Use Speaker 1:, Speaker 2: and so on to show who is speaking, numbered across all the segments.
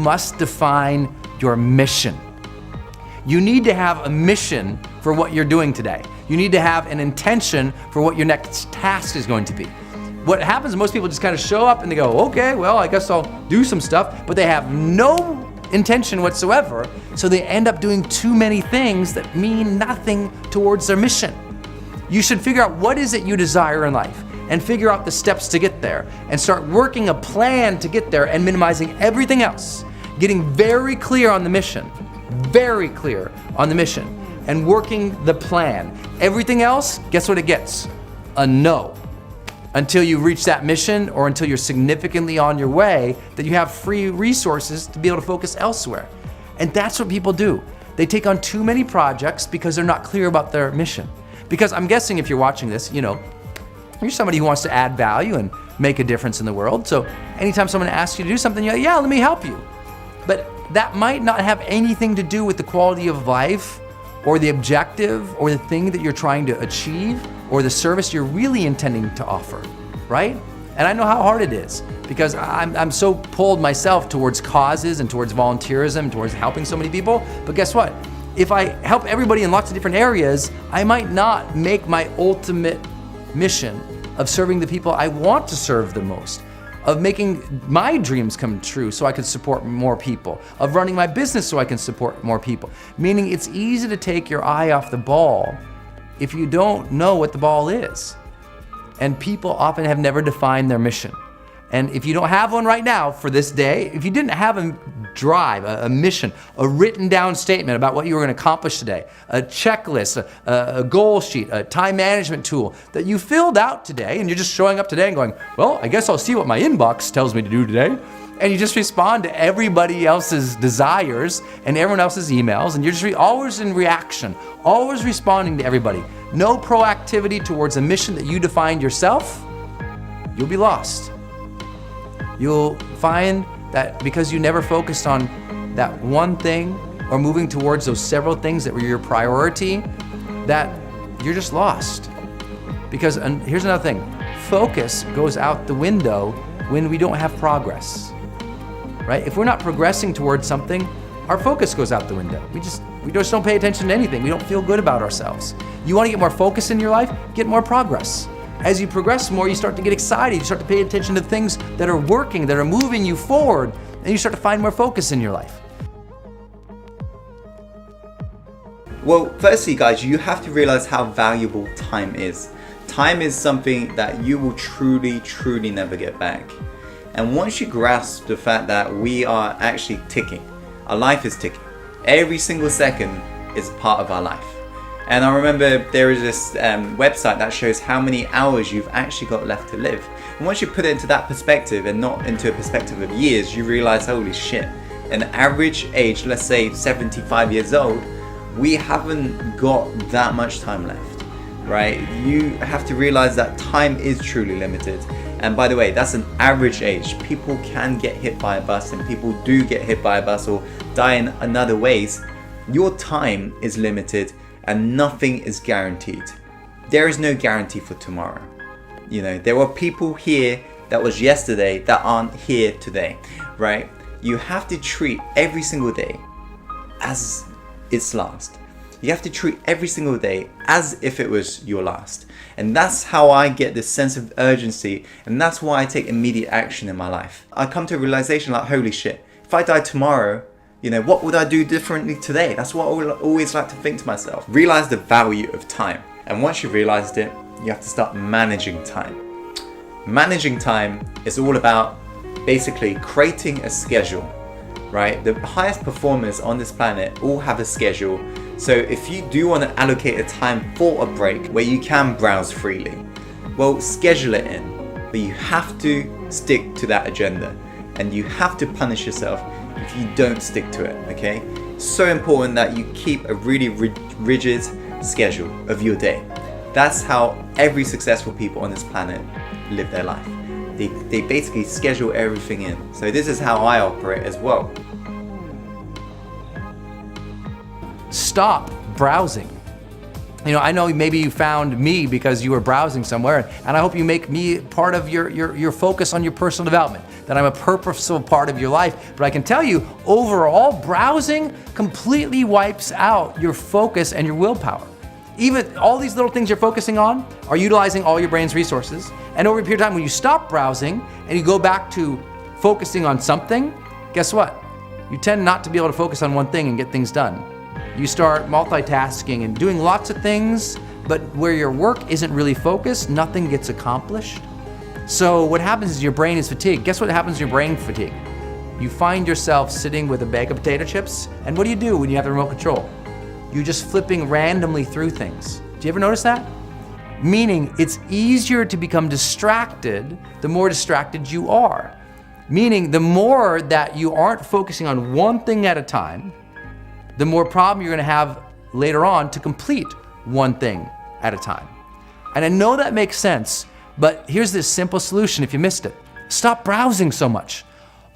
Speaker 1: must define your mission. You need to have a mission for what you're doing today. You need to have an intention for what your next task is going to be. What happens is most people just kind of show up and they go, okay, well, I guess I'll do some stuff, but they have no intention whatsoever, so they end up doing too many things that mean nothing towards their mission. You should figure out what is it you desire in life and figure out the steps to get there and start working a plan to get there and minimizing everything else. Getting very clear on the mission, and working the plan. Everything else, guess what it gets? A no. Until you reach that mission or until you're significantly on your way, that you have free resources to be able to focus elsewhere. And that's what people do. They take on too many projects because they're not clear about their mission. Because I'm guessing if you're watching this, you're somebody who wants to add value and make a difference in the world. So anytime someone asks you to do something, you're like, yeah, let me help you. But that might not have anything to do with the quality of life or the objective or the thing that you're trying to achieve or the service you're really intending to offer, right? And I know how hard it is because I'm so pulled myself towards causes and towards volunteerism, towards helping so many people. But guess what? If I help everybody in lots of different areas, I might not make my ultimate mission of serving the people I want to serve the most, of making my dreams come true so I can support more people, of running my business so I can support more people. Meaning it's easy to take your eye off the ball if you don't know what the ball is. And people often have never defined their mission. And if you don't have one right now for this day, if you didn't have a drive, a mission, a written down statement about what you were going to accomplish today, a checklist, a goal sheet, a time management tool that you filled out today, and you're just showing up today and going, well, I guess I'll see what my inbox tells me to do today. And you just respond to everybody else's desires and everyone else's emails, and you're just always in reaction, always responding to everybody. No proactivity towards a mission that you defined yourself, you'll be lost. You'll find that because you never focused on that one thing or moving towards those several things that were your priority, that you're just lost. Because, and here's another thing, focus goes out the window when we don't have progress, right? If we're not progressing towards something, our focus goes out the window. We just don't pay attention to anything. We don't feel good about ourselves. You want to get more focus in your life? Get more progress. As you progress more, you start to get excited. You start to pay attention to things that are working, that are moving you forward, and you start to find more focus in your life.
Speaker 2: Well, firstly, guys, you have to realize how valuable time is. Time is something that you will truly, truly never get back. And once you grasp the fact that we are actually ticking, our life is ticking. Every single second is part of our life. And I remember there is this website that shows how many hours you've actually got left to live. And once you put it into that perspective and not into a perspective of years, you realize, holy shit, an average age, let's say 75 years old, we haven't got that much time left, right? You have to realize that time is truly limited. And by the way, that's an average age. People can get hit by a bus, and people do get hit by a bus or die in other ways. Your time is limited and nothing is guaranteed. There is no guarantee for tomorrow. There are people here that was yesterday that aren't here today, right? You have to treat every single day as its last. You have to treat every single day as if it was your last. And that's how I get this sense of urgency, and that's why I take immediate action in my life. I come to a realization like, holy shit, if I die tomorrow, what would I do differently today? That's what I always like to think to myself. Realize the value of time. And once you've realized it, you have to start managing time. Managing time is all about basically creating a schedule, right? The highest performers on this planet all have a schedule. So if you do want to allocate a time for a break where you can browse freely, well, schedule it in. But you have to stick to that agenda, and you have to punish yourself if you don't stick to it, okay? So important that you keep a really rigid schedule of your day. That's how every successful people on this planet live their life. They basically schedule everything in. So this is how I operate as well.
Speaker 1: Stop browsing. I know maybe you found me because you were browsing somewhere, and I hope you make me part of your focus on your personal development, that I'm a purposeful part of your life. But I can tell you, overall, browsing completely wipes out your focus and your willpower. Even all these little things you're focusing on are utilizing all your brain's resources. And over a period of time, when you stop browsing and you go back to focusing on something, guess what? You tend not to be able to focus on one thing and get things done. You start multitasking and doing lots of things, but where your work isn't really focused, nothing gets accomplished. So what happens is your brain is fatigued. Guess what happens to your brain fatigue? You find yourself sitting with a bag of potato chips, and what do you do when you have the remote control? You're just flipping randomly through things. Do you ever notice that? Meaning it's easier to become distracted the more distracted you are. Meaning the more that you aren't focusing on one thing at a time, the more problem you're gonna have later on to complete one thing at a time. And I know that makes sense, but here's this simple solution if you missed it. Stop browsing so much.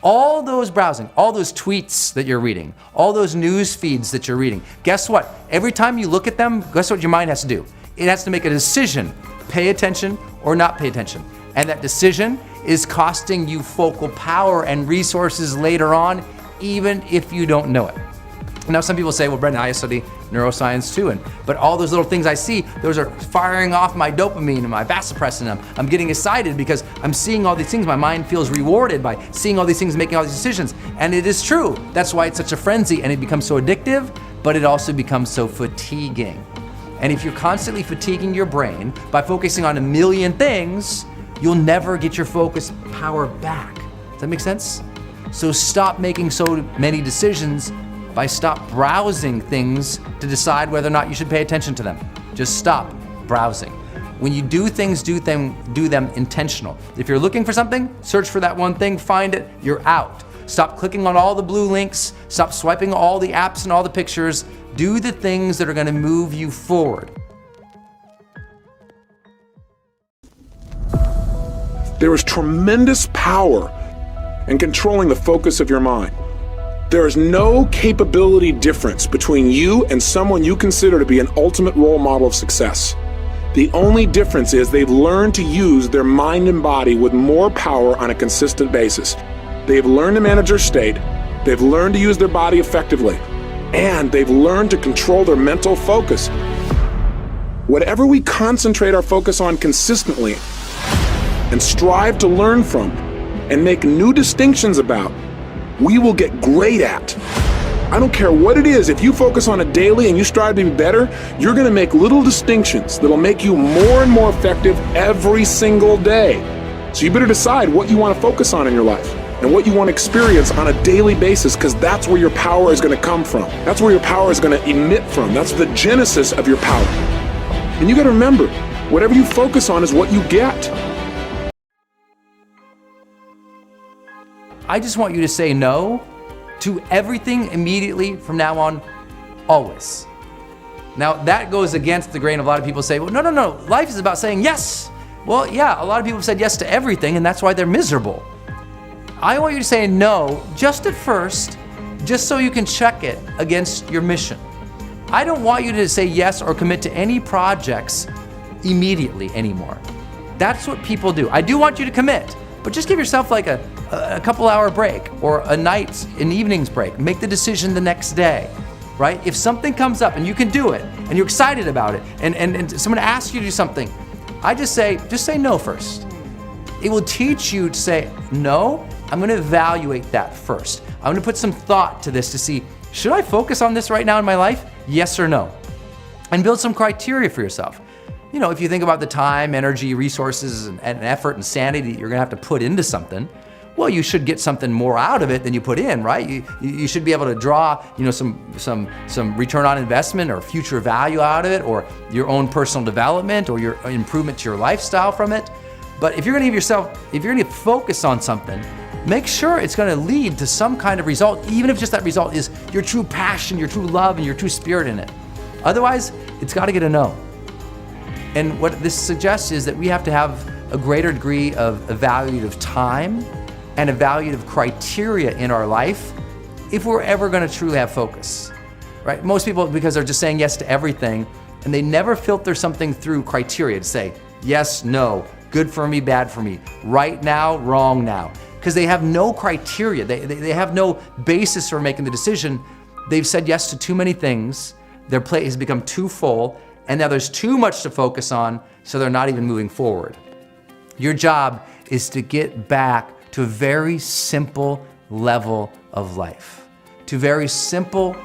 Speaker 1: All those browsing, all those tweets that you're reading, all those news feeds that you're reading, guess what? Every time you look at them, guess what your mind has to do? It has to make a decision, pay attention or not pay attention. And that decision is costing you focal power and resources later on, even if you don't know it. Now some people say, well, Bredon, I study neuroscience too, but all those little things I see, those are firing off my dopamine and my vasopressin. I'm getting excited because I'm seeing all these things. My mind feels rewarded by seeing all these things, making all these decisions. And it is true. That's why it's such a frenzy, and it becomes so addictive, but it also becomes so fatiguing. And if you're constantly fatiguing your brain by focusing on a million things, you'll never get your focus power back. Does that make sense? So stop making so many decisions by stop browsing things to decide whether or not you should pay attention to them. Just stop browsing. When you do things, do them intentional. If you're looking for something, search for that one thing, find it, you're out. Stop clicking on all the blue links, stop swiping all the apps and all the pictures. Do the things that are gonna move you forward.
Speaker 3: There is tremendous power in controlling the focus of your mind. There is no capability difference between you and someone you consider to be an ultimate role model of success. The only difference is they've learned to use their mind and body with more power on a consistent basis. They've learned to manage their state, they've learned to use their body effectively, and they've learned to control their mental focus. Whatever we concentrate our focus on consistently and strive to learn from and make new distinctions about, we will get great at. I don't care what it is, if you focus on it daily and you strive to be better, you're gonna make little distinctions that'll make you more and more effective every single day. So you better decide what you wanna focus on in your life and what you wanna experience on a daily basis, because that's where your power is gonna come from. That's where your power is gonna emit from. That's the genesis of your power. And you gotta remember, whatever you focus on is what you get.
Speaker 1: I just want you to say no to everything immediately from now on, always. Now that goes against the grain of a lot of people say, well, no, life is about saying yes. Well, yeah, a lot of people have said yes to everything and that's why they're miserable. I want you to say no just at first, just so you can check it against your mission. I don't want you to say yes or commit to any projects immediately anymore. That's what people do. I do want you to commit, but just give yourself like a couple hour break or an evening's break. Make the decision the next day, right? If something comes up and you can do it and you're excited about it and someone asks you to do something, I just say no first. It will teach you to say, no, I'm gonna evaluate that first. I'm gonna put some thought to this to see, should I focus on this right now in my life? Yes or no? And build some criteria for yourself. You know, if you think about the time, energy, resources, and effort and sanity that you're gonna have to put into something, well, you should get something more out of it than you put in, right? You should be able to draw, some return on investment or future value out of it, or your own personal development or your improvement to your lifestyle from it. But if you're gonna focus on something, make sure it's gonna lead to some kind of result, even if just that result is your true passion, your true love, and your true spirit in it. Otherwise, it's gotta get a no. And what this suggests is that we have to have a greater degree of evaluative time and evaluative criteria in our life if we're ever gonna truly have focus, right? Most people, because they're just saying yes to everything, and they never filter something through criteria to say, yes, no, good for me, bad for me, right now, wrong now. Because they have no criteria, they have no basis for making the decision. They've said yes to too many things, their plate has become too full, and now there's too much to focus on, so they're not even moving forward. Your job is to get back to a very simple level of life, to very simple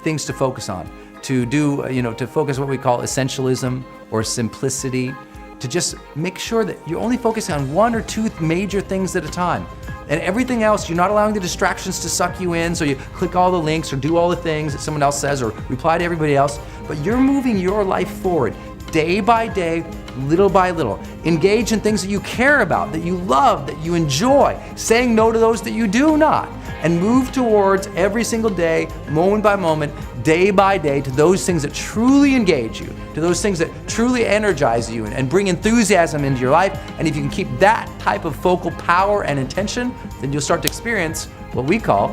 Speaker 1: things to focus on, to do, to focus what we call essentialism or simplicity, to just make sure that you're only focusing on one or two major things at a time. And everything else, you're not allowing the distractions to suck you in, so you click all the links or do all the things that someone else says or reply to everybody else, but you're moving your life forward day by day, little by little. Engage in things that you care about, that you love, that you enjoy, saying no to those that you do not, and move towards every single day, moment by moment, day by day, to those things that truly engage you, to those things that truly energize you and bring enthusiasm into your life. And if you can keep that type of focal power and intention, then you'll start to experience what we call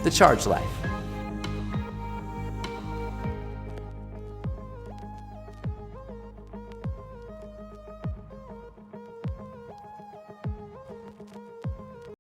Speaker 1: the charged life.